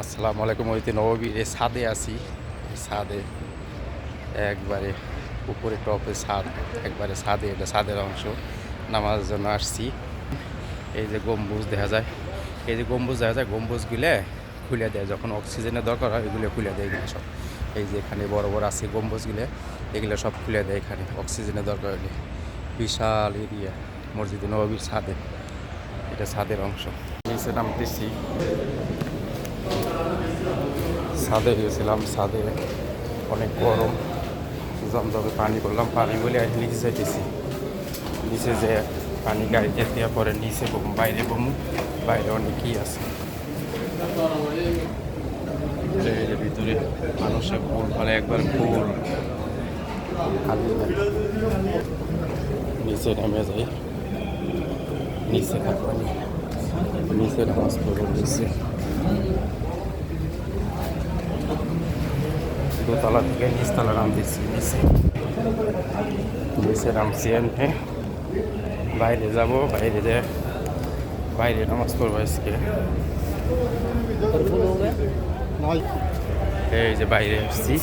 আসসালামু আলাইকুম। ওই নববীর এই ছাদে আছি। ছাদে একবারে উপরে টপে ছাদ, একবারে ছাদে, এটা ছাদের অংশ। নামাজের জন্য আসছি। এই যে গম্বুজ দেখা যায়, এই যে গম্বুজ দেখা যায়, গম্বুজগুলো খুলে দেয় যখন অক্সিজেনের দরকার হয়, এগুলো খুলে দেয় এগুলো সব। এই যে এখানে বড় বড় আছে গম্বুজগুলো, এগুলো সব খুলে দেয় এখানে অক্সিজেনের দরকার হলে। বিশাল এরিয়া মসজিদে নববীর ছাদে, এটা ছাদের অংশ। নিচে নামতেছি, ছাদে গিয়েছিলাম। ছাদে অনেক গরম, জমজমে পানি করলাম, পানি বলে আর নিচে যাইতেছি। নিচে যে পানি গাড়িতে দেওয়া পরে নিচে বমু, বাইরে বমু, বাইরে অনেকই আছে। ভিতরে মানুষের ফুল ফলে একবার ফুল খালি নিচে নেমে যাই। নিচে থাকবানি, নিচে নামাজ পড়ব। নিচে দোতলা থেকে নিচতলা নামতেছি। নিচে নামছি। এমনি বাইরে যাব, বাইরে নামাজ পড়বো আজকে। এই যে বাইরে আসছি,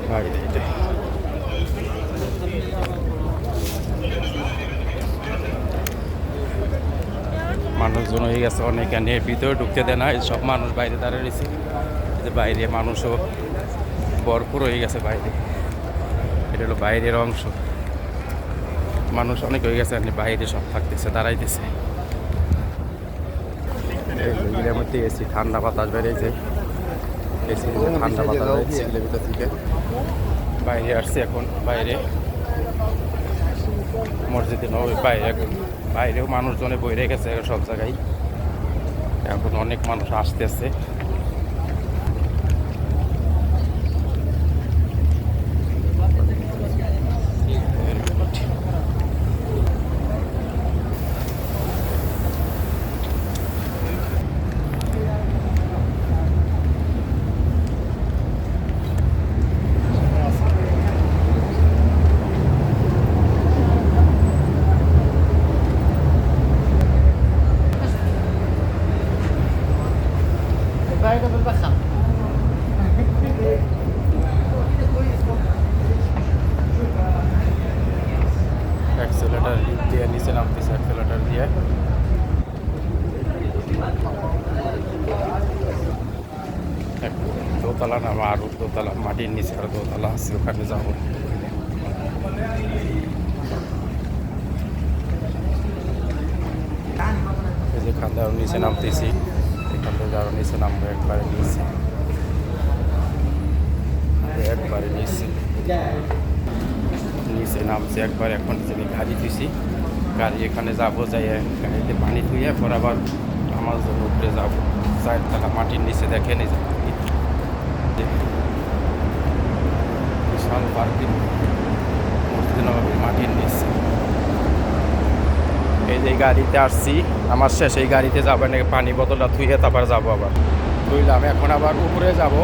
বাইরে মানুষজন হয়ে গেছে অনেক, ভিতরে ঢুকতে দেয় না, সব মানুষ বাইরে দাঁড়িয়ে রয়েছে। যে বাইরে মানুষও ভরপুর হয়ে গেছে বাইরে। এটা হলো বাইরের অংশ, মানুষ অনেক হয়ে গেছে, বাইরে সব থাকতেছে, দাঁড়াইতেছে। এগুলোর মধ্যে এসি, ঠান্ডা বাতাস বেড়েছে, এসি ঠান্ডা বাতাস বেড়েছে এগুলোর ভিতর থেকে। বাইরে আসছে এখন, বাইরে মসজিদে নববীর বাইরে। এখন বাইরেও মানুষজনে বইরে গেছে সব জায়গায়, এখন অনেক মানুষ আসতেছে। অ্যাক্সেলেটার দিয়ে নিচে নামতেছে, অ্যাক্সেলেটার দিয়ে। দোতলা নামা, আরও দোতলা, মাটির নিচে আরও দোতলা আছে, ওখানে যাবো। এই যে এখান থেকে নিচে নামতেছি, এখান থেকে আরও নিচে নামবো, একবারে নিচে, একবারে নিচে নিচে নামছি একবার। এখন যে গাড়ি দিছি, গাড়ি এখানে যাবো, যাই গাড়িতে পানি ধুয়ে পর আবার আমার জন্য উপরে যাবো। 4 তলা মাটির নিচে দেখে নিয়ে যাবো। বিশাল পার্কিং মসজিদে নববীর মাটির নিচে। এই যে গাড়িতে আসছি, আমার শেষ এই গাড়িতে যাবো, নাকি পানি বোতলটা ধুয়ে তারপর যাবো। আবার ধুইলাম, এখন আবার উপরে যাব।